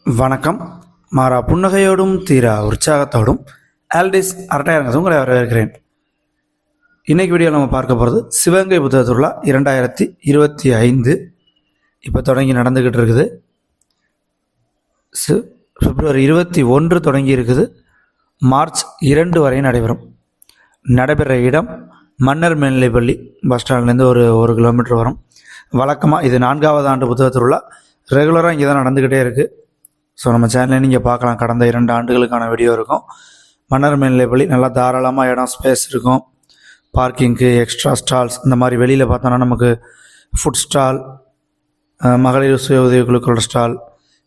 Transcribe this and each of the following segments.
வணக்கம். மாறா புன்னகையோடும் தீரா உற்சாகத்தோடும் ஆல்டிஸ் அரட்டையரங்கத்து உங்களை வரவேற்கிறேன். இன்றைக்கி வீடியோ நம்ம பார்க்க போகிறது சிவகங்கை புத்தக திருவிழா 2025 இப்போ தொடங்கி நடந்துக்கிட்டு இருக்குது. பிப்ரவரி 21 தொடங்கி இருக்குது. மார்ச் 2 வரை நடைபெறும். நடைபெற இடம் மன்னர் மேல்நிலைப்பள்ளி பஸ் ஸ்டாண்ட்லேருந்து ஒரு கிலோமீட்டர் வரும். வழக்கமாக இது 4வது ஆண்டு புத்தக திருவிழா. ரெகுலராக இங்கே தான் நடந்துக்கிட்டே இருக்குது. ஸோ நம்ம சேனலில் நீங்கள் பார்க்கலாம், கடந்த 2 ஆண்டுகளுக்கான வீடியோ இருக்கும். மன்னர் மேல்நிலைப்பள்ளி நல்லா தாராளமாக இடம் ஸ்பேஸ் இருக்கும். பார்க்கிங்க்கு எக்ஸ்ட்ரா ஸ்டால்ஸ், இந்த மாதிரி வெளியில் பார்த்தோன்னா நமக்கு ஃபுட் ஸ்டால், மகளிர் சுய உதவி குழுக்களோட ஸ்டால்,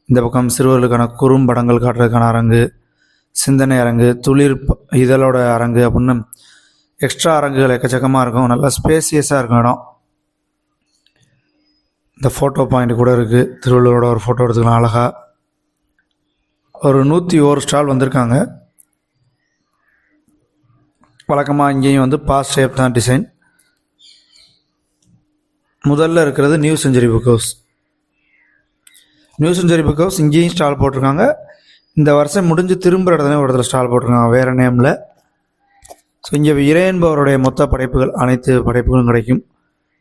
இந்த பக்கம் சிறுவர்களுக்கான குறும்படங்கள் காட்டுறதுக்கான அரங்கு, சிந்தனை அரங்கு, துளிர் இதழோட அரங்கு அப்படின்னு எக்ஸ்ட்ரா அரங்குகள் எக்கச்சக்கமாக இருக்கும். நல்லா ஸ்பேசியஸாக இருக்கும் இடம். இந்த ஃபோட்டோ பாயிண்ட் கூட இருக்குது. திருவள்ளுவரோட ஒரு ஃபோட்டோ எடுத்துக்கலாம் அழகாக. ஒரு 101 ஸ்டால் வந்திருக்காங்க. வழக்கமாக இங்கேயும் பாஸ் ஷேப் தான் டிசைன். முதல்ல இருக்கிறது new century book house. New century book house இங்கேயும் ஸ்டால் போட்டிருக்காங்க. இந்த வருஷம் முடிஞ்சு திரும்புகிற இடத்துல ஒரு இடத்துல ஸ்டால் போட்டிருக்காங்க வேறு நேமில். ஸோ இங்கே இறையன்பவருடைய மொத்த படைப்புகள், அனைத்து படைப்புகளும் கிடைக்கும்.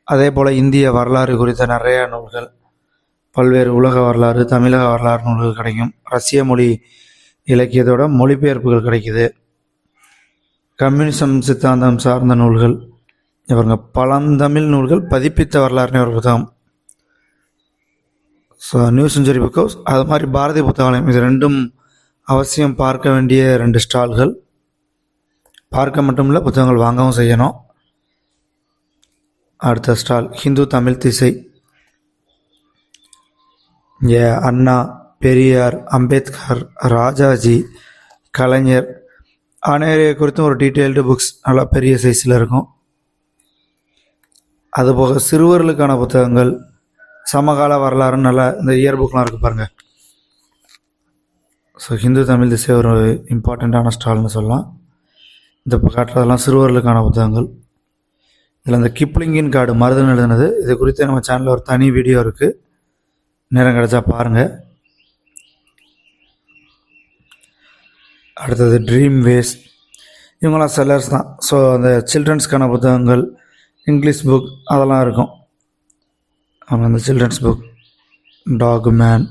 அதே போல் இந்திய வரலாறு குறித்த நிறையா நூல்கள், பல்வேறு உலக வரலாறு, தமிழக வரலாறு நூல்கள் கிடைக்கும். ரஷ்ய மொழி இலக்கியத்தோட மொழிபெயர்ப்புகள் கிடைக்குது. கம்யூனிசம் சித்தாந்தம் சார்ந்த நூல்கள், இவங்க பழந்தமிழ் நூல்கள் பதிப்பித்த வரலாறுனே ஒரு புத்தகம். So new century book house, அது மாதிரி பாரதி புத்தகாலயம், இது ரெண்டும் அவசியம் பார்க்க வேண்டிய 2 ஸ்டால்கள். பார்க்க மட்டும் இல்லை, புத்தகங்கள் வாங்கவும் செய்யணும். அடுத்த ஸ்டால் ஹிந்து தமிழ் திசை. இங்கே அண்ணா, பெரியார், அம்பேத்கர், ராஜாஜி, கலைஞர் அனைவரை குறித்தும் ஒரு டீட்டெயில்டு புக்ஸ் நல்லா பெரிய சைஸில் இருக்கும். அதுபோக சிறுவர்களுக்கான புத்தகங்கள், சமகால வரலாறுன்னு நல்லா இந்த இயர் புக்லாம் இருக்குது பாருங்கள். ஸோ ஹிந்து தமிழ் திசை ஒரு இம்பார்ட்டண்ட்டான ஸ்டால்னு சொல்லலாம். இந்த காட்டுறதெல்லாம் சிறுவர்களுக்கான புத்தகங்கள். இதில் அந்த கிப்ளிங்கின் காடு மருதன் எழுதுனது, இது குறித்து நம்ம சேனலில் ஒரு தனி வீடியோ இருக்குது, நேரம் கிடச்சா பாருங்கள். அடுத்தது ட்ரீம் வேஸ். இவங்களாம் செல்லர்ஸ் தான். ஸோ அந்த சில்ட்ரன்ஸ்க்கான புத்தகங்கள், இங்கிலீஷ் புக் அதெல்லாம் இருக்கும். அவங்க அந்த children's book dog man,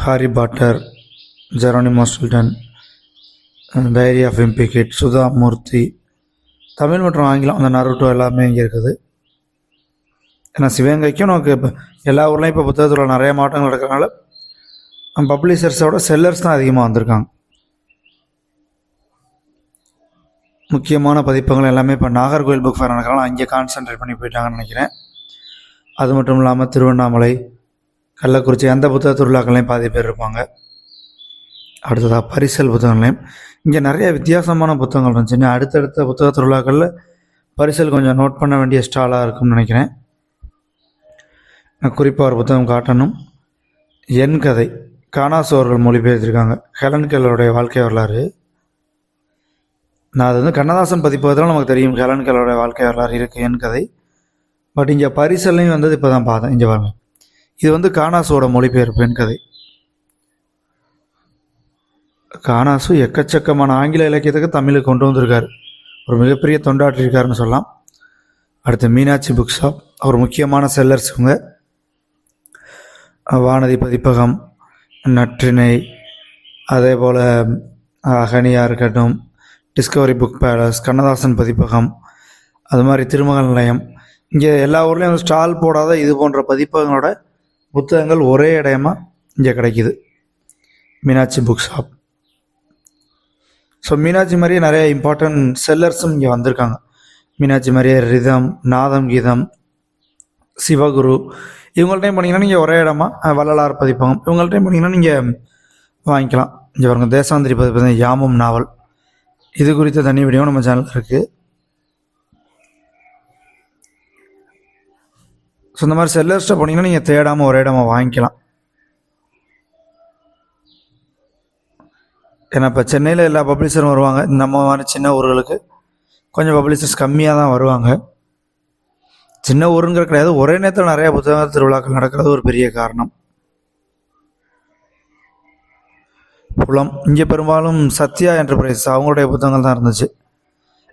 Harry Potter, Geronimo Stilton, diary of wimpy kid, Sudha Murthy, Tamil மற்றும் ஆங்கிலம், அந்த நருட்டோ எல்லாமே இங்கே இருக்குது. ஏன்னா சிவகங்கைக்கும் நமக்கு இப்போ எல்லா ஊர்லேயும் இப்போ புத்தகத்தில் நிறைய மாற்றங்கள் நடக்கிறனால பப்ளிஷர்ஸோட செல்லர்ஸ் தான் அதிகமாக வந்திருக்காங்க. முக்கியமான பதிப்பங்கள் எல்லாமே இப்போ நாகர்கோவில் புக் ஃபேர் நடக்கிறனால அங்கே கான்சன்ட்ரேட் பண்ணி போயிட்டாங்கன்னு நினைக்கிறேன். அது மட்டும் இல்லாமல் திருவண்ணாமலை, கள்ளக்குறிச்சி அந்த புத்தக திருவிழாக்கள்லையும் பாதி பேர் இருப்பாங்க. அடுத்ததாக பரிசல் புத்தகங்களையும் இங்கே நிறைய வித்தியாசமான புத்தகங்கள் இருந்துச்சுன்னு அடுத்தடுத்த புத்தக திருவிழாக்களில் பரிசல் கொஞ்சம் நோட் பண்ண வேண்டிய ஸ்டாலாக இருக்கும்னு நினைக்கிறேன். குறிப்பாக ஒரு புத்தகம் காட்டணும். என் கதை, காணாசோர்கள் மொழிபெயர்த்திருக்காங்க. ஹெலன் கெல்லருடைய வாழ்க்கை வரலாறு. நான் அது கண்ணதாசன் பதிப்பதில் நமக்கு தெரியும் ஹெலன் கெல்லருடைய வாழ்க்கை வரலாறு இருக்குது, என் கதை. பட் இங்கே பரிசல்லையும் வந்தது இப்போ தான் பார்த்தேன். இங்கே பாருங்க, இது காணாசோட மொழிபெயர்ப்பு என் கதை. காணாசு எக்கச்சக்கமான ஆங்கில இலக்கியத்துக்கு தமிழுக்கு கொண்டு வந்திருக்கார். ஒரு மிகப்பெரிய தொண்டாற்றிருக்காருன்னு சொல்லலாம். அடுத்து மீனாட்சி புக் ஷாப், ஒரு முக்கியமான செல்லர்ஸுங்க. வானதி பதிப்பகம், நற்றினை, அதே போல் அகனியாக இருக்கட்டும், டிஸ்கவரி புக் பேலஸ், கண்ணதாசன் பதிப்பகம், அது மாதிரி திருமகள் நிலையம். இங்கே எல்லா ஊர்லேயும் ஸ்டால் போடாத இது போன்ற பதிப்பகங்களோட புத்தகங்கள் ஒரே இடமா இங்கே கிடைக்கிது, Meenakshi book shop. So Meenakshi மாதிரியே நிறைய இம்பார்ட்டன்ட் செல்லர்ஸும் இங்கே வந்திருக்காங்க. மீனாட்சி மாதிரியே ரிதம், நாதம் கீதம், சிவகுரு, இவங்கள்ட்டையும் பண்ணிங்கன்னா நீங்கள் ஒரே இடமா வள்ளலார் பதிப்பகம், இவங்கள்ட்டையும் பண்ணிங்கன்னா நீங்கள் வாங்கிக்கலாம். இங்கே பாருங்க, தேசாந்திரி பதிப்பகம், யாமும் நாவல், இது குறித்த தனி வீடியோ நம்ம சேனலில் இருக்குது. ஸோ இந்த மாதிரி செல்லர்ஸ்ட்டை போனீங்கன்னா நீங்கள் தேடாமல் ஒரே இடமா வாங்கிக்கலாம். ஏன்னா இப்போ சென்னையில் எல்லா பப்ளிஷரும் வருவாங்க. நம்ம மாதிரி சின்ன ஊர்களுக்கு கொஞ்சம் பப்ளிஷர்ஸ் கம்மியாக தான் வருவாங்க. சின்ன ஊருங்கிற கிடையாது, ஒரே நேரத்தில் நிறைய புத்தக திருவிழாக்கள் நடக்கிறது ஒரு பெரிய காரணம். புலம். இங்கே பெரும்பாலும் சத்யா என்டர்பிரைஸ் அவங்களுடைய புத்தகங்கள் தான் இருந்துச்சு.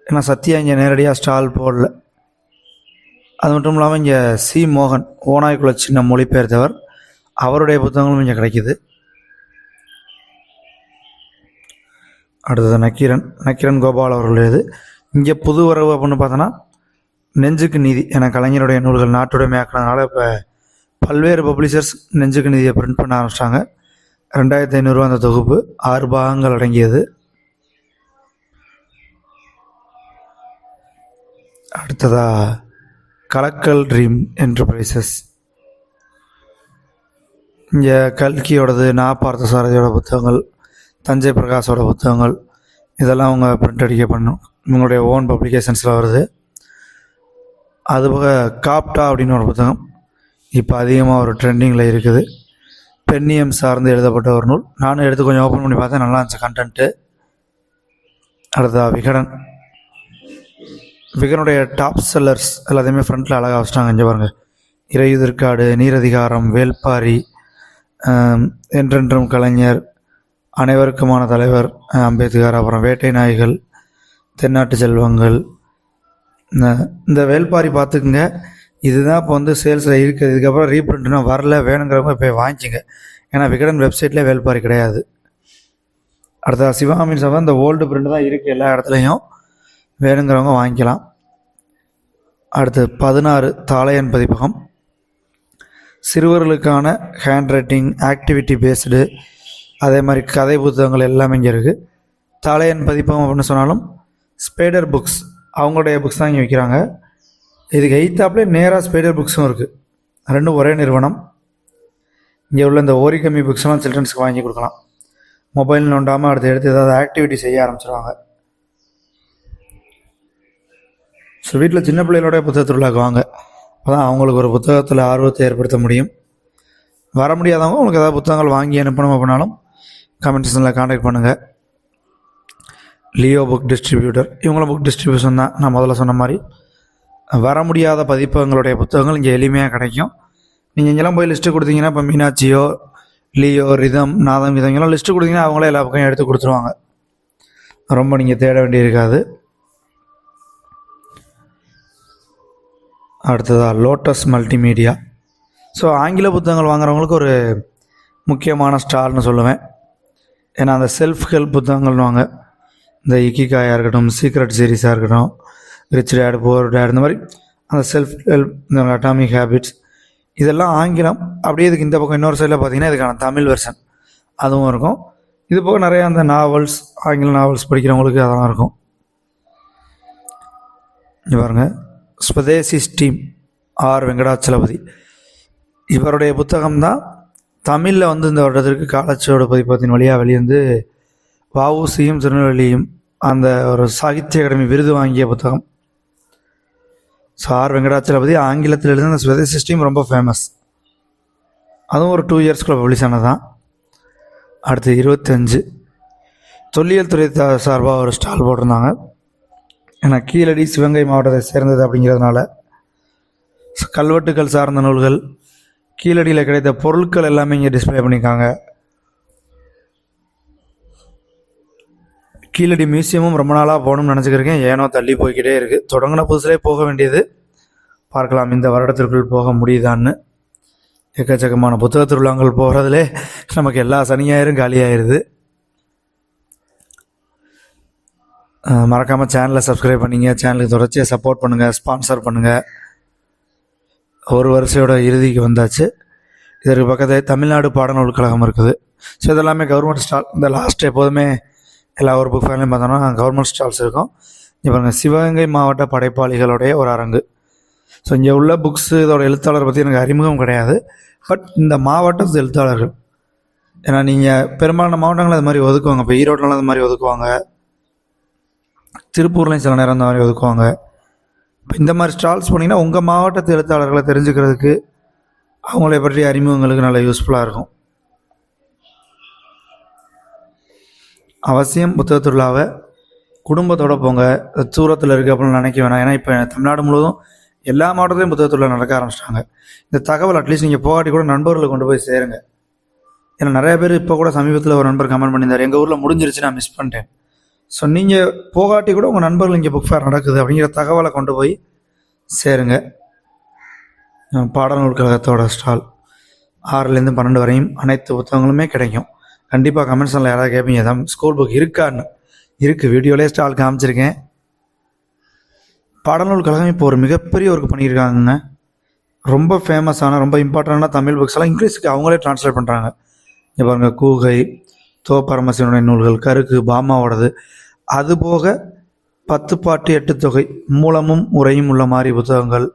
ஏன்னா சத்யா இங்கே நேரடியாக ஸ்டால் போடல. அது மட்டும் இல்லாமல் இங்கே சி மோகன் ஓநாய்க்குள்ள சின்ன மொழிபெயர்த்தவர், அவருடைய புத்தகங்களும் இங்கே கிடைக்கிது. அடுத்தது நக்கீரன் கோபால் அவர்களுடையது. இங்கே புது வரவு அப்படின்னு பார்த்தோன்னா நெஞ்சுக்கு நீதி என கலைஞருடைய நூல்கள் நாட்டுடைமையாக்கினதுனால இப்போ பல்வேறு பப்ளிஷர்ஸ் நெஞ்சுக்கு நீதியை பிரிண்ட் பண்ண ஆரம்பிச்சிட்டாங்க. 2500 அந்த தொகுப்பு 6 பாகங்கள் அடங்கியது. அடுத்ததாக கலக்கல் ட்ரீம் என்டர்பிரைசஸ். இங்கே கல்கியோடது, பார்த்த சாரதியோட புத்தகங்கள், தஞ்சை பிரகாஷோட புத்தகங்கள் இதெல்லாம் அவங்க பிரிண்ட் அடிக்க பண்ணும், இவங்களுடைய ஓன் பப்ளிகேஷன்ஸில் வருது. அதுபோக காப்டா அப்படின்னு ஒரு புத்தகம் இப்போ அதிகமாக ஒரு ட்ரெண்டிங்கில் இருக்குது. பெண்ணியம் சார்ந்து எழுதப்பட்ட ஒரு நூல். நானும் எடுத்து கொஞ்சம் ஓப்பன் பண்ணி பார்த்தேன், நல்லா இருந்துச்சு கண்டென்ட்டு. அடுத்ததா விகனுடைய டாப் செல்லர்ஸ் எல்லாத்தையுமே ஃப்ரண்ட்டில் அழகாக வச்சிட்டாங்க. இங்கே பாருங்கள், இறையுதிர்காடு, நீரதிகாரம், வேள்பாரி, என்றென்றும் கலைஞர், அனைவருக்குமான தலைவர் அம்பேத்கர், அப்புறம் வேட்டை நாய்கள், தென்னாட்டு செல்வங்கள். இந்த வேள்பாரி பார்த்துக்குங்க, இதுதான் இப்போ வந்து சேல்ஸில் இருக்குது. இதுக்கப்புறம் ரீப்ரிண்ட்னா வரல, வேணுங்கிறவங்க போய் வாங்கிச்சிங்க. ஏன்னா விகடன் வெப்சைட்லேயே வேள்பாரி கிடையாது. அடுத்த சிவகாமியின் சபை இந்த ஓல்டு பிரிண்ட் தான் இருக்குது எல்லா இடத்துலையும், வேணுங்கிறவங்க வாங்கிக்கலாம். அடுத்து 16 தாளையன் பதிப்பகம். சிறுவர்களுக்கான ஹேண்ட் ரைட்டிங், ஆக்டிவிட்டி பேஸ்டு, அதே மாதிரி கதை புத்தகங்கள் எல்லாமே இங்கே இருக்குது. தாளையன் பதிப்பகம் அப்படின்னு சொன்னாலும் ஸ்பைடர் புக்ஸ் அவங்களுடைய புக்ஸ் தான் இங்கே விற்கிறாங்க. இதுக்கு எய்த்தாப்லேயே நேராக ஸ்பைடர் புக்ஸும் இருக்குது. ரெண்டும் ஒரே நிறுவனம். இங்கே உள்ள இந்த ஓரிகம்மி புக்ஸ்லாம் சில்ட்ரன்ஸுக்கு வாங்கி கொடுக்கலாம். மொபைல் நோண்டாமல் அடுத்து எடுத்து ஏதாவது ஆக்டிவிட்டி செய்ய ஆரம்பிச்சிடுவாங்க. ஸோ வீட்டில் சின்ன பிள்ளைகளோடைய புத்தக திருவிழாக்கு வாங்க, அப்போ தான் அவங்களுக்கு ஒரு புத்தகத்தில் ஆர்வத்தை ஏற்படுத்த முடியும். வர முடியாதவங்க உங்களுக்கு ஏதாவது புத்தகங்கள் வாங்கி அனுப்பணும் அப்படின்னாலும் கமெண்ட் செக்ஷனில் கான்டாக்ட் பண்ணுங்கள். லியோ புக் டிஸ்ட்ரிபியூட்டர், இவங்களும் புக் டிஸ்ட்ரிபியூஷன் தான். நான் முதல்ல சொன்ன மாதிரி வர முடியாத பதிப்பகங்களுடைய புத்தகங்கள் இங்கே எளிமையாக கிடைக்கும். நீங்கள் இங்கெல்லாம் போய் லிஸ்ட்டு கொடுத்தீங்கன்னா, இப்போ மீனாட்சியோ, லியோ, ரிதம், நாதம், இதெல்லாம் லிஸ்ட்டு கொடுத்தீங்கன்னா அவங்களே எல்லா பக்கம் எடுத்து கொடுத்துருவாங்க. ரொம்ப நீங்கள் தேட வேண்டியிருக்காது. அடுத்ததாக லோட்டஸ் மல்டிமீடியா. ஸோ ஆங்கில புத்தகங்கள் வாங்குறவங்களுக்கு ஒரு முக்கியமான ஸ்டால்னு சொல்லுவேன். ஏன்னா அந்த செல்ஃப் ஹெல்ப் புத்தகங்கள்னு வாங்க, இந்த இக்கிகாயாக இருக்கட்டும், சீக்ரெட் சீரீஸாக இருக்கட்டும், ரிச் டேட் புவர் டேட், இந்த மாதிரி அந்த செல்ஃப் ஹெல்ப், இந்த அட்டாமிக் ஹேபிட்ஸ், இதெல்லாம் ஆங்கிலம். அப்படியே இதுக்கு இந்த பக்கம் இன்னொரு சைடில் பார்த்தீங்கன்னா இதுக்கான தமிழ் வெர்ஷன் அதுவும் இருக்கும். இது போக நிறையா அந்த நாவல்ஸ், ஆங்கில நாவல்ஸ் படிக்கிறவங்களுக்கு அதெல்லாம் இருக்கும். இது பாருங்க, ஸ்வதேசி ஸ்டீம் ஆர் வெங்கடாச்சலபதி, இவருடைய புத்தகம்தான் தமிழில் வந்து இந்த வருடத்திற்கு காலச்சுவடு பதிப்பகத்தின் வழியாக வெளியே வஉசியும் திருநெல்வேலியும் அந்த ஒரு சாகித்ய அகாடமி விருது வாங்கிய புத்தகம். ஸோ ஆர் வெங்கடாச்சலபதி ஆங்கிலத்தில் எழுதின அந்த ஸ்வதேசி ஸ்டீம் ரொம்ப ஃபேமஸ். அதுவும் ஒரு 2 இயர்ஸ்க்குள்ளே பப்ளிஷ் ஆனதான். அடுத்து 25 தொல்லியல் துறை சார்பாக ஒரு ஸ்டால் போட்டிருந்தாங்க. ஏன்னா கீழடி சிவகங்கை மாவட்டத்தை சேர்ந்தது அப்படிங்கிறதுனால கல்வெட்டுக்கள் சார்ந்த நூல்கள், கீழடியில் கிடைத்த பொருட்கள் எல்லாமே இங்கே டிஸ்பிளே பண்ணியிருக்காங்க. கீழடி மியூசியமும் ரொம்ப நாளாக போகணும்னு நினச்சிக்கிருக்கேன், ஏனோ தள்ளி போய்கிட்டே இருக்குது. தொடங்கின புதுசுலேயே போக வேண்டியது, பார்க்கலாம் இந்த வருடத்திற்குள் போக முடியுதான்னு. எக்கச்சக்கமான புத்தக திருவிழாங்கள் போகிறதுலே நமக்கு எல்லா சனியாயிரும் காலியாயிருது. மறக்காமல் சேனலை சப்ஸ்கிரைப் பண்ணிங்க, சேனலுக்கு தொடர்ச்சியாக சப்போர்ட் பண்ணுங்கள், ஸ்பான்சர் பண்ணுங்கள். ஒரு வருஷயோட இறுதிக்கு வந்தாச்சு. இதற்கு பக்கத்தில் தமிழ்நாடு பாடநூல் கழகம் இருக்குது. ஸோ இதெல்லாமே கவர்மெண்ட் ஸ்டால். இந்த லாஸ்ட் எப்போதுமே எல்லா ஒரு புக் ஃபேர்லையும் பார்த்தோம்னா கவர்மெண்ட் ஸ்டால்ஸ் இருக்கும். இப்போ பாருங்கள், சிவகங்கை மாவட்ட படைப்பாளிகளுடைய ஒரு அரங்கு. ஸோ இங்கே உள்ள புக்ஸு, இதோட எழுத்தாளர் பற்றி எனக்கு அறிமுகம் கிடையாது. பட் இந்த மாவட்டத்து எழுத்தாளர்கள், ஏன்னா நீங்கள் பெரும்பாலான மாவட்டங்கள் அது மாதிரி ஒதுக்குவாங்க. இப்போ ஈரோட்டில் அது மாதிரி ஒதுக்குவாங்க, திருப்பூர்லேயும் சில நேரம் இந்த மாதிரி ஒதுக்குவாங்க. இப்போ இந்த மாதிரி ஸ்டால்ஸ் போனீங்கன்னா உங்கள் மாவட்டத்து எழுத்தாளர்களை தெரிஞ்சுக்கிறதுக்கு, அவங்கள பற்றி அறிமுகங்களுக்கு நல்லா யூஸ்ஃபுல்லாக இருக்கும். அவசியம் புத்தக திருவிழாவை குடும்பத்தோடு போங்க. தூரத்தில் இருக்குது அப்படின்னு நினைக்க வேணாம். ஏன்னா இப்போ தமிழ்நாடு முழுவதும் எல்லா மாவட்டத்திலையும் புத்தக திருவிழா நடக்க ஆரம்பிச்சிட்டாங்க. இந்த தகவல் அட்லீஸ்ட் நீங்கள் போகாட்டி கூட நண்பர்களை கொண்டு போய் சேருங்க. ஏன்னா நிறைய பேர் இப்போ கூட சமீபத்தில் ஒரு நண்பர் கமெண்ட் பண்ணியிருந்தார், எங்கள் ஊரில் முடிஞ்சிருச்சு, நான் மிஸ் பண்ணிட்டேன். ஸோ நீங்கள் போகாட்டி கூட உங்கள் நண்பர்கள் இங்கே புக் ஃபேர் நடக்குது அப்படிங்கிற தகவலை கொண்டு போய் சேருங்க. பாடநூல் கழகத்தோட ஸ்டால் 6லேருந்து 12 வரையும் அனைத்து புத்தகங்களுமே கிடைக்கும். கண்டிப்பாக கமெண்ட்ஸில் யாராவது கேட்பீங்க, தான் ஸ்கூல் புக் இருக்கான்னு. இருக்குது, வீடியோலேயே ஸ்டால் காமிச்சிருக்கேன். பாடநூல் கழகம் இப்போ ஒரு மிகப்பெரிய ஒர்க் பண்ணியிருக்காங்க. ரொம்ப ஃபேமஸான ரொம்ப இம்பார்ட்டண்டான தமிழ் புக்ஸ் எல்லாம் இங்கிலீஷுக்கு அவங்களே ட்ரான்ஸ்லேட் பண்ணுறாங்க. இங்கே பாருங்கள், கூகை, பரமசிவனுடைய நூல்கள், கருக்கு, பாமாவோடது, அதுபோக 10 பாட்டு 8 தொகை மூலமும் உரையும் உள்ள மாதிரி புத்தகங்கள்,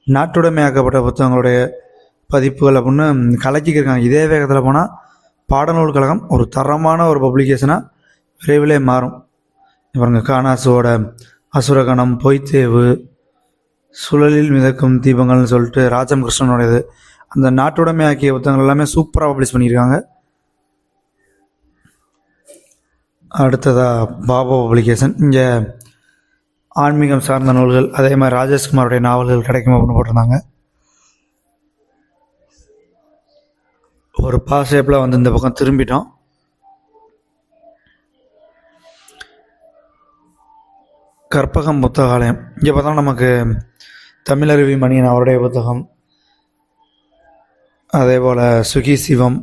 நாட்டுடைமையாக்கப்பட்ட புத்தகங்களுடைய பதிப்புகள் அப்படின்னு கலக்கிக்கிறாங்க. இதே வேகத்தில் போனால் பாடநூல் கழகம் ஒரு தரமான ஒரு பப்ளிகேஷனாக விரைவிலே மாறும். இவங்க காணாசுவோட அசுரகணம், பொய்த்தேவு, சுழலில் மிதக்கும் தீபங்கள்னு சொல்லிட்டு ராஜம் கிருஷ்ணனுடையது, அந்த நாட்டுடைமையாக்கிய புத்தகங்கள் எல்லாமே சூப்பராக பப்ளிஷ் பண்ணியிருக்காங்க. அடுத்ததாக பாபா பப்ளிகேஷன், இங்கே ஆன்மீகம் சார்ந்த நூல்கள், அதே மாதிரி ராஜேஷ்குமாருடைய நாவல்கள் கிடைக்கும் அப்படின்னு போட்டிருந்தாங்க. ஒரு ஷேப்பில் வந்து இந்த பக்கம் திரும்பிட்டோம். கற்பகம் புத்தகாலயம், இங்கே பார்த்தா நமக்கு தமிழருவி மணியன் அவருடைய புத்தகம், அதே போல் சுகி சிவம்,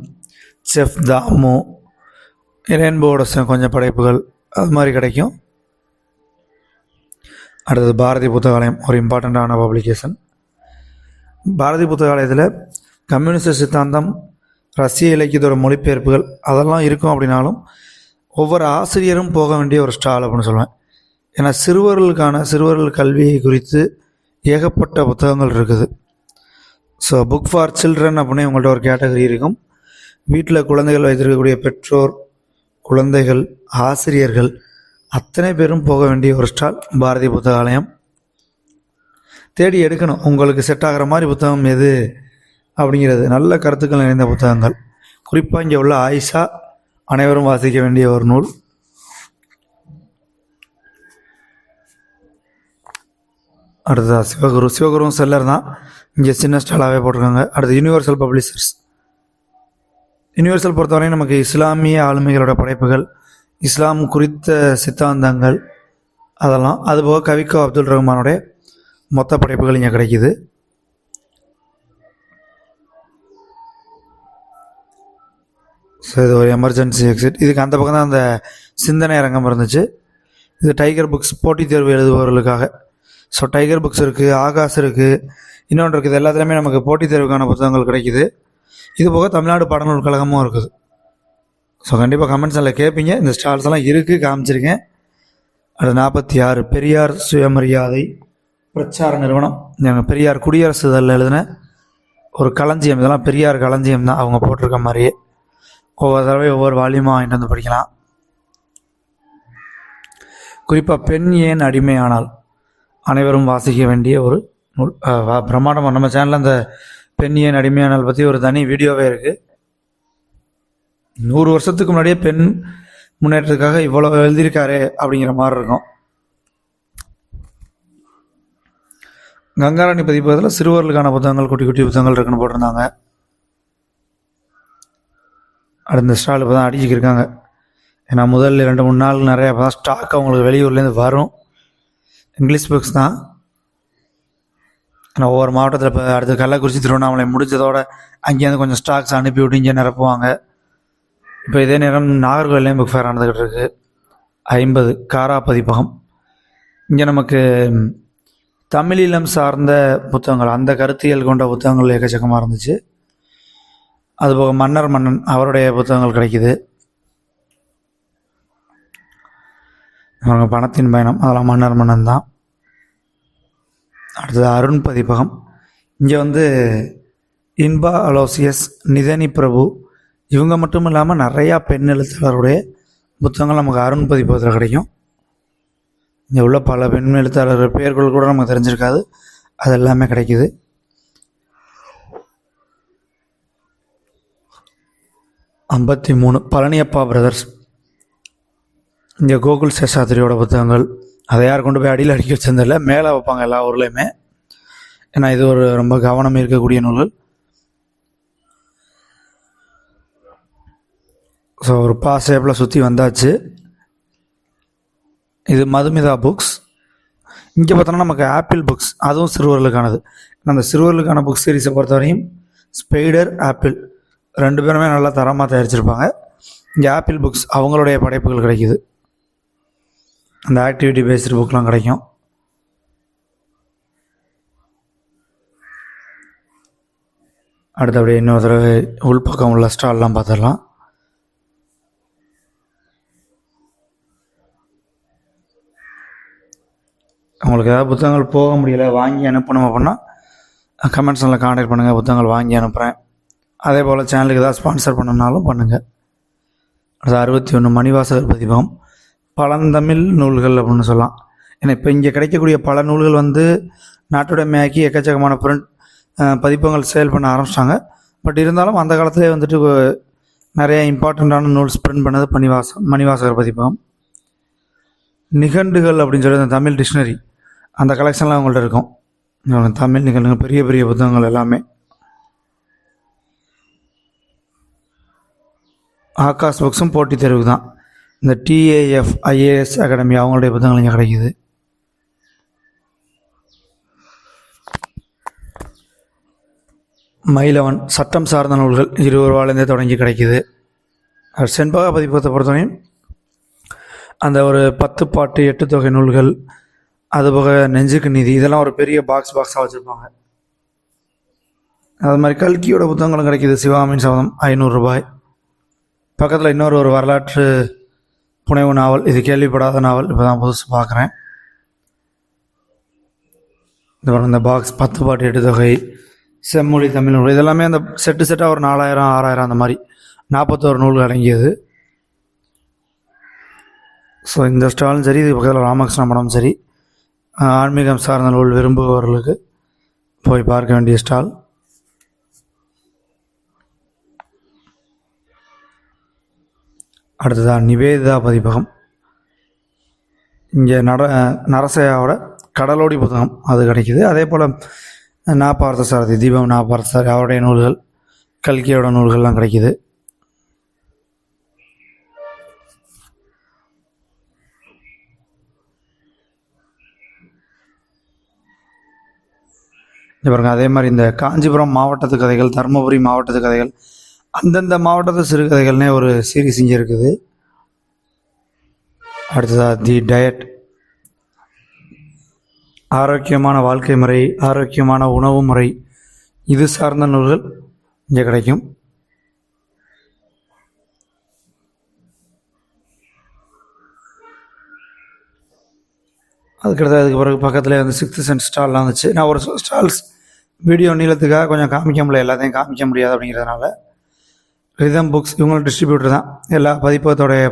செஃப் தாமு, ரெயின்போட கொஞ்சம் படைப்புகள் அது மாதிரி கிடைக்கும். அடுத்தது பாரதி புத்தகாலயம், ஒரு இம்பார்ட்டண்ட்டான பப்ளிகேஷன். பாரதி புத்தகாலயத்தில் கம்யூனிஸ்ட் சித்தாந்தம், ரஷ்ய இலக்கியத்தோட மொழிபெயர்ப்புகள் அதெல்லாம் இருக்கும். அப்படின்னாலும் ஒவ்வொரு ஆசிரியரும் போக வேண்டிய ஒரு ஸ்டால் அப்படின்னு சொல்லுவேன். ஏன்னா சிறுவர்கள் கல்வியை குறித்து ஏகப்பட்ட புத்தகங்கள் இருக்குது. ஸோ புக் ஃபார் சில்ட்ரன் அப்படின்னு உங்கள்கிட்ட ஒரு கேட்டகரி இருக்கும். வீட்டில் குழந்தைகள் வைத்திருக்கக்கூடிய பெற்றோர், குழந்தைகள், ஆசிரியர்கள் அத்தனை பேரும் போக வேண்டிய ஒரு ஸ்டால் பாரதி புத்தகாலயம். தேடி எடுக்கணும் உங்களுக்கு செட் ஆகிற மாதிரி புத்தகம் எது அப்படிங்கிறது. நல்ல கருத்துக்கள் நிறைந்த புத்தகங்கள், குறிப்பாக இங்கே உள்ள ஆயிஷா அனைவரும் வாசிக்க வேண்டிய ஒரு நூல். அடுத்தது சிவகுருவும் செல்லர் தான், இங்கே சின்ன ஸ்டாலாகவே போட்டிருக்காங்க. அடுத்து யூனிவர்சல் பப்ளிஷர்ஸ். யூனிவர்சல் பொறுத்தவரையும் நமக்கு இஸ்லாமிய ஆளுமைகளோட படைப்புகள், இஸ்லாம் குறித்த சித்தாந்தங்கள் அதெல்லாம், அதுபோக கவிக்கோ அப்துல் ரஹ்மானுடைய மொத்த படைப்புகள் இங்கே கிடைக்கிது. ஸோ இது ஒரு எமர்ஜென்சி எக்ஸிட். இதுக்கு அந்த பக்கம் தான் அந்த சிந்தனை அரங்கம் இருந்துச்சு. இது டைகர் புக்ஸ் போட்டித் தேர்வு எழுதுபவர்களுக்காக. ஸோ டைகர் புக்ஸ் இருக்குது, ஆகாஷ் இருக்குது, இன்னொன்று இருக்குது. எல்லாத்துலேயுமே நமக்கு போட்டித் தேர்வுக்கான புத்தகங்கள் கிடைக்கிது. இது போக தமிழ்நாடு பாடநூல் கழகமும் இருக்குது. ஸோ கண்டிப்பாக கமெண்ட்ஸில் கேட்பீங்க. இந்த ஸ்டால்ஸ் எல்லாம் இருக்குது, காமிச்சிருக்கேன். அது 46 பெரியார் சுயமரியாதை பிரச்சார நிறுவனம். நாங்கள் பெரியார் குடியரசு இதழில் எழுதின ஒரு களஞ்சியம். இதெல்லாம் பெரியார் களஞ்சியம் தான் அவங்க போட்டிருக்க மாதிரியே. ஒவ்வொரு தடவை ஒவ்வொரு வால்யூமாக வாங்கிட்டு வந்து படிக்கலாம். குறிப்பாக பெண் ஏன் அடிமையானால் அனைவரும் வாசிக்க வேண்டிய ஒரு நூல். பிரம்மாண்டமாக நம்ம சேனலில் அந்த பெண் ஏன் அடிமையானால் பற்றி ஒரு தனி வீடியோவே இருக்குது. 100 வருஷத்துக்கு முன்னாடியே பெண் முன்னேற்றத்துக்காக இவ்வளோ எழுதியிருக்காரு அப்படிங்கிற மாதிரி இருக்கும். கங்காராணி பதிப்பகத்தில் சிறுவர்களுக்கான புத்தகங்கள், குட்டி குட்டி புத்தகங்கள் இருக்குன்னு போட்டிருந்தாங்க. அடுத்த ஸ்டால் இப்போ தான் அடிச்சுக்கிருக்காங்க. ஏன்னா முதல் 2-3 நாள் நிறையா இப்போ தான் ஸ்டாக் அவங்களுக்கு வெளியூர்லேருந்து வரும். இங்கிலீஷ் புக்ஸ் தான். ஆனால் ஒவ்வொரு மாவட்டத்தில் இப்போ அடுத்து கள்ளக்குறிச்சி, திருவண்ணாமலை முடிஞ்சதோட அங்கேருந்து கொஞ்சம் ஸ்டாக்ஸ் அனுப்பி விட்டு இங்கே நிரப்புவாங்க. இப்போ இதே நேரம் நாகர்கோவில்லையும் புக் ஃபேர் நடந்துக்கிட்டு இருக்குது. 50 காரா பதிப்பகம். இங்கே நமக்கு தமிழீழம் சார்ந்த புத்தகங்கள், அந்த கருத்தியல் கொண்ட புத்தகங்கள் எக்கச்சக்கமாக இருந்துச்சு. அதுபோக மன்னன் அவருடைய புத்தகங்கள் கிடைக்கிது. அவங்க பணத்தின் பயணம், அதெல்லாம் மன்னன் தான். அடுத்தது அருண் பதிப்பகம். இங்கே வந்து இன்பா அலோசியஸ், நிதனி பிரபு இவங்க மட்டும் இல்லாமல் நிறையா பெண் எழுத்தாளருடைய புத்தகங்கள் நமக்கு அருண் பதிப்பகத்தில் கிடைக்கும். இங்கே உள்ள பல பெண் எழுத்தாளர்கள் பெயர்கள் கூட நமக்கு தெரிஞ்சிருக்காது, அது எல்லாமே கிடைக்கிது. ஐம்பத்தி 53 பழனியப்பா பிரதர்ஸ். இங்கே கோகுல் சேஷாத்திரியோட புத்தகங்கள். அதை யார் கொண்டு போய் அடியில் அடிக்க வச்சிருந்தில்ல, மேலே வைப்பாங்க எல்லா ஊர்லேயுமே. ஏன்னா இது ஒரு ரொம்ப கவனம் இருக்கக்கூடிய நூல்கள். ஸோ ஒரு ஷேப்பில் சுற்றி வந்தாச்சு. இது மதுமிதா புக்ஸ். இங்கே பார்த்தோன்னா நமக்கு ஆப்பிள் புக்ஸ், அதுவும் சிறுவர்களுக்கானது. அந்த சிறுவர்களுக்கான புக் சீரிஸை பொறுத்தவரையும் ஸ்பைடர், ஆப்பிள் 2 பேருமே நல்லா தரமாக தயாரிச்சிருப்பாங்க. இங்கே ஆப்பிள் புக்ஸ் அவங்களுடைய படைப்புகள் கிடைக்கிது. அந்த ஆக்டிவிட்டி பேஸ்டு புக்லாம் கிடைக்கும். அடுத்து அப்படியே இன்னொரு தடவை உள்பக்கம் உள்ள ஸ்டால்லாம் பார்த்துடலாம். உங்களுக்கு ஏதாவது புத்தகங்கள் போக முடியல, வாங்கி அனுப்பணும் அப்படின்னா கமெண்ட்ஸில் காண்டாக்ட் பண்ணுங்கள், புத்தகங்கள் வாங்கி அனுப்புகிறேன். அதே போல் சேனலுக்கு ஏதாவது ஸ்பான்சர் பண்ணனாலும் பண்ணுங்கள். அது 61 மணிவாசகர் பதிப்பகம், பழந்தமிழ் நூல்கள் அப்படின்னு சொல்லலாம். ஏன்னா இப்போ இங்கே கிடைக்கக்கூடிய பல நூல்கள் நாட்டுடைமையாக்கி எக்கச்சக்கமான பதிப்பகங்கள் சேல் பண்ண ஆரம்பிச்சிட்டாங்க. பட் இருந்தாலும் அந்த காலத்திலே நிறைய இம்பார்ட்டண்ட்டான நூல்ஸ் பிரிண்ட் பண்ணது மணிவாசகர் பதிப்பகம். நிகண்டுகள் அப்படின்னு சொல்லி அந்த தமிழ் டிக்ஷனரி, அந்த கலெக்ஷன்லாம் அவங்கள்ட்ட இருக்கும். தமிழ் நிகழ்வுகள் பெரிய பெரிய புத்தகங்கள் எல்லாமே. ஆகாஷ் புக்ஸும் போட்டித் தேர்வுக்கு தான். இந்த TAF IAS அகாடமி அவங்களுடைய புத்தகங்கள் இங்கே கிடைக்கிது. மயிலவன் சட்டம் சார்ந்த நூல்கள் 20 ரூபாலேருந்தே தொடங்கி கிடைக்கிது. செண்பகா பதிப்பகத்தை பொறுத்தவரையும் அந்த ஒரு 10 பாட்டு 8 தொகை நூல்கள், அதுபோக நெஞ்சுக்கு நீதி, இதெல்லாம் ஒரு பெரிய பாக்ஸாக வச்சுருப்பாங்க. அது மாதிரி கல்கியோட புத்தகங்களும் கிடைக்கிது. சிவகாமியின் சபதம் 500 ரூபாய். பக்கத்தில் இன்னொரு வரலாற்று புனைவு நாவல், இது கேள்விப்படாத நாவல், இப்போ தான் புதுசு பார்க்குறேன். இந்த பாக்ஸ் 10 பாட்டு 8 தொகை, செம்மொழி தமிழ் நூல், இதெல்லாமே அந்த செட்டாக ஒரு 4000 6000 அந்த மாதிரி 41 நூல்கள் அடங்கியது. ஸோ இந்த ஸ்டாலும் சரி, இது பக்கத்தில் ராமகிருஷ்ண மடம் சரி, ஆன்மீகம் சார்ந்த நூல் விரும்புபவர்களுக்கு போய் பார்க்க வேண்டிய ஸ்டால். அடுத்ததான் நிவேதிதா பதிப்பகம். இங்கே நரசையாவோட கடலோடி புத்தகம் அது கிடைக்கிது. அதே போல் நாப்பார்த்த சாரதி, தீபம் நாப்பார்த்த சாரதி அவருடைய நூல்கள், கல்கியோட நூல்கள்லாம் கிடைக்கிது. பாருங்க, அதே மாதிரி இந்த காஞ்சிபுரம் மாவட்டத்து கதைகள், தருமபுரி மாவட்டத்து கதைகள், அந்தந்த மாவட்டத்து சிறுகதைகள்னே ஒரு சீரீஸ் இங்கே இருக்குது. அடுத்ததாக தி டயட், ஆரோக்கியமான வாழ்க்கை முறை, ஆரோக்கியமான உணவு முறை, இது சார்ந்த நூல்கள் இங்கே கிடைக்கும். அதுக்கு பிறகு பக்கத்தில் 6th சென்ஸ் ஸ்டால்லாம் வந்துச்சு. நான் ஒரு ஸ்டால்ஸ் வீடியோ நீளத்துக்காக கொஞ்சம் காமிக்க முடியல, எல்லாத்தையும் காமிக்க முடியாது அப்படிங்கிறதுனால ரிதம் புக்ஸ் இவங்களும் டிஸ்ட்ரிபியூட்டர் தான். எல்லா பதிப்பகத்தோடைய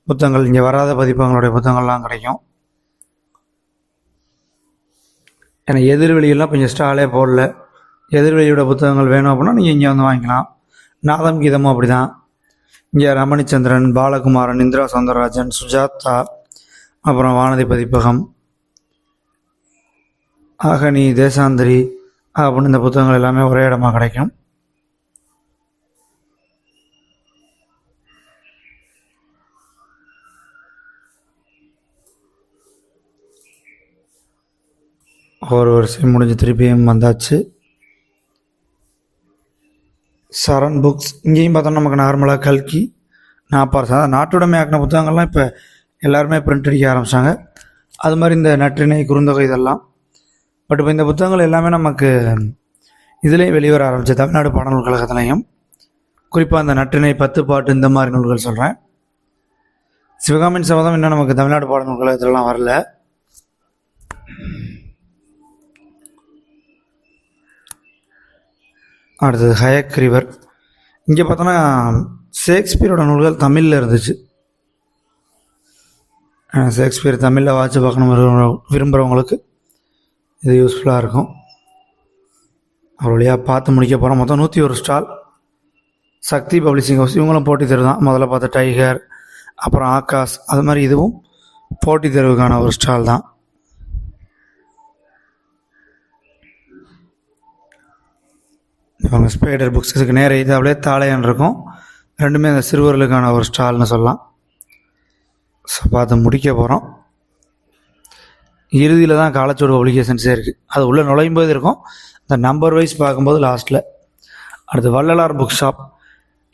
புத்தகங்கள், இங்கே வராத பதிப்பகங்களுடைய புத்தகங்கள்லாம் கிடைக்கும். ஏன்னா எதிர்வெளியெல்லாம் கொஞ்சம் ஸ்டாலே போடல. எதிர்வெளியோட புத்தகங்கள் வேணும் அப்படின்னா நீங்கள் இங்கே வாங்கிக்கலாம். நாதம் கீதமும் அப்படி தான். இங்கே ரமணிச்சந்திரன், பாலகுமாரன், இந்திரா சௌந்தரராஜன், சுஜாதா, அப்புறம் வானதி பதிப்பகம், ஆகனி, தேசாந்திரி அப்படின்னு இந்த புத்தகங்கள் எல்லாமே ஒரே இடமா கிடைக்கும். ஒரு வருஷம் முடிஞ்சு திருப்பியும் வந்தாச்சு. சரண் புக்ஸ், இங்கேயும் பார்த்தோம்னா நமக்கு நார்மலாக கல்கி, நாட்டுடைமை ஆக்கின புத்தகங்கள்லாம் இப்போ எல்லாருமே பிரிண்ட் அடிக்க ஆரம்பித்தாங்க. அது மாதிரி இந்த நற்றிணை, குறுந்தொகை இதெல்லாம். பட் இப்போ இந்த புத்தகங்கள் எல்லாமே நமக்கு இதுலேயும் வெளிவர ஆரம்பிச்சு, தமிழ்நாடு பாடநூல் கழகத்துலேயும். குறிப்பாக இந்த நற்றிணை, 10 பாட்டு இந்த மாதிரி நூல்கள் சொல்கிறேன். சிவகாமியின் சபதம் இன்னும் நமக்கு தமிழ்நாடு பாடநூல் கழகத்துலலாம் வரல. அடுத்தது ஹயக் ரிவர். இங்கே பார்த்தோன்னா ஷேக்ஸ்பியரோட நூல்கள் தமிழில் இருந்துச்சு. ஷேக்ஸ்பியர் தமிழில் வாட்சி பார்க்கணும் விரும்புகிறவங்களுக்கு இது யூஸ்ஃபுல்லாக இருக்கும். ஒரு வழியாக பார்த்து முடிக்க போகிறோம். மொத்தம் 101 ஸ்டால். சக்தி பப்ளிஷிங் ஹவுஸ் இவங்களும் போட்டி தேர்வு தான். முதல்ல பார்த்த டைகர், அப்புறம் ஆகாஷ், அது மாதிரி இதுவும் போட்டி தேர்வுக்கான ஒரு ஸ்டால் தான். இவங்க ஸ்பைடர் புக்ஸ், இதுக்கு நேர இது அப்படியே தாளையான் இருக்கும். ரெண்டுமே அந்த சிறுவர்களுக்கான ஒரு ஸ்டால்னு சொல்லலாம். ஸோ பார்த்து முடிக்க போகிறோம். இறுதியில் தான் காலச்சுவடு பப்ளிகேஷன்ஸே இருக்குது. அது உள்ளே நுழையும் போது இருக்கும். இந்த நம்பர் வைஸ் பார்க்கும்போது லாஸ்ட்டில். அடுத்து வள்ளலார் புக் ஷாப்.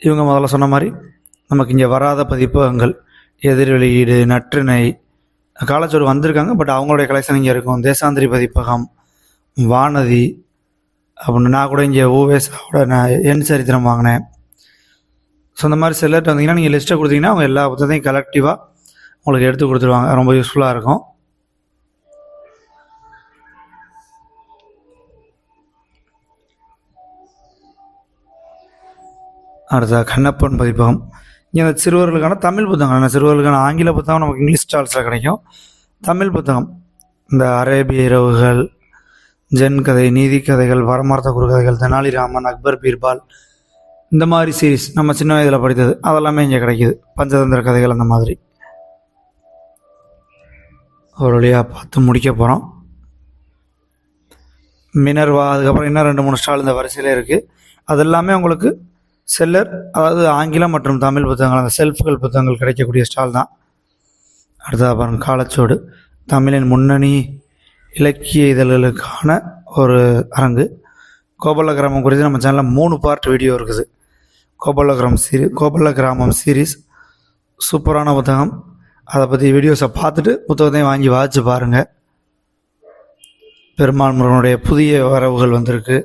இவங்க முதல்ல சொன்ன மாதிரி நமக்கு இங்கே வராத பதிப்பகங்கள், எதிர் வெளியீடு, நற்றிணை, காலச்சுவடு வந்திருக்காங்க. பட் அவங்களுடைய கலெக்ஷன் இங்கே இருக்கும். தேசாந்திரி பதிப்பகம், வானதி, அப்படின்னு நான் கூட இங்கே ஊவேசாவோட நான் என் சரித்திரம் வாங்கினேன். ஸோ இந்த மாதிரி செல்லர்ட்டு வந்தீங்கன்னா நீங்கள் லிஸ்ட்டை கொடுத்தீங்கன்னா அவங்க எல்லா புத்தகத்தையும் கலெக்டிவாக உங்களுக்கு எடுத்து கொடுத்துருவாங்க. ரொம்ப யூஸ்ஃபுல்லாக இருக்கும். அடுத்த கண்ணப்பன் பதிப்பகம். இங்கே அந்த சிறுவர்களுக்கான தமிழ் புத்தகம், சிறுவர்களுக்கான ஆங்கில புத்தகம் நமக்கு இங்கிலீஷ் ஸ்டால்ஸில் கிடைக்கும். தமிழ் புத்தகம் இந்த அரேபிய இரவுகள், ஜென் கதை, நீதி கதைகள், பரமார்த்த குறுகதைகள், தெனாலிராமன், அக்பர் பீர்பால், இந்த மாதிரி சீரீஸ் நம்ம சின்ன வயதில் படித்தது அதெல்லாமே இங்கே கிடைக்கிது. பஞ்சதந்திர கதைகள் அந்த மாதிரி. ஒரு வழியாக பார்த்து முடிக்க போகிறோம். மினர்வா, அதுக்கப்புறம் இன்னும் 2-3 ஸ்டால் இந்த வரிசையில் இருக்குது. அது எல்லாமே உங்களுக்கு செல்லர், அதாவது ஆங்கிலம் மற்றும் தமிழ் புத்தகங்கள், அந்த செல்ஃப்கள் புத்தகங்கள் கிடைக்கக்கூடிய ஸ்டால் தான். அடுத்ததாக பாருங்கள், காலச்சுவடு தமிழின் முன்னணி இலக்கிய இதழ்களுக்கான ஒரு அரங்கு. கோபல்ல கிராமம் குறித்து நம்ம சேனலில் 3 பார்ட் வீடியோ இருக்குது. கோபல்ல கிராமம் சீரீஸ் சூப்பரான புத்தகம். அதை பற்றி வீடியோஸை பார்த்துட்டு புத்தகத்தையும் வாங்கி வாசித்து பாருங்கள். பெருமாள் முருகனுடைய புதிய வரவுகள் வந்திருக்கு.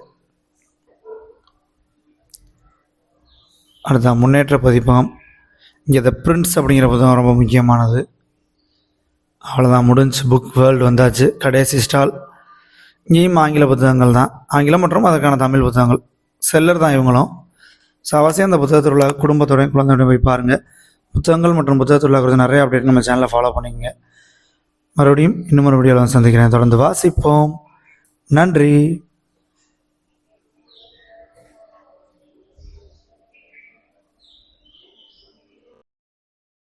அடுத்த முன்னேற்ற பதிப்பகம். இங்கே த பிரின்ஸ் அப்படிங்கிற புத்தகம் ரொம்ப முக்கியமானது. அவ்வளோதான், முடிஞ்சு. புக் வேர்ல்டு வந்தாச்சு. கடைசி ஸ்டால். இங்கேயும் ஆங்கில புத்தகங்கள் தான், ஆங்கிலம் மற்றும் அதற்கான தமிழ் புத்தகங்கள். செல்லர் தான் இவங்களும். ஸோ அவசியம் அந்த புத்தகத்தில் உள்ள குடும்பத்தோடையும் குழந்தையோடையும் போய் பாருங்கள். புத்தகங்கள் மற்றும் புத்தகத்தில் உள்ள குறித்து நிறைய அப்டேட் நம்ம சேனலில் ஃபாலோ பண்ணிக்கங்க. மறுபடியும் இன்னும் ஒரு வீடியோவில் சந்திக்கிறேன். தொடர்ந்து வாசிப்போம். நன்றி.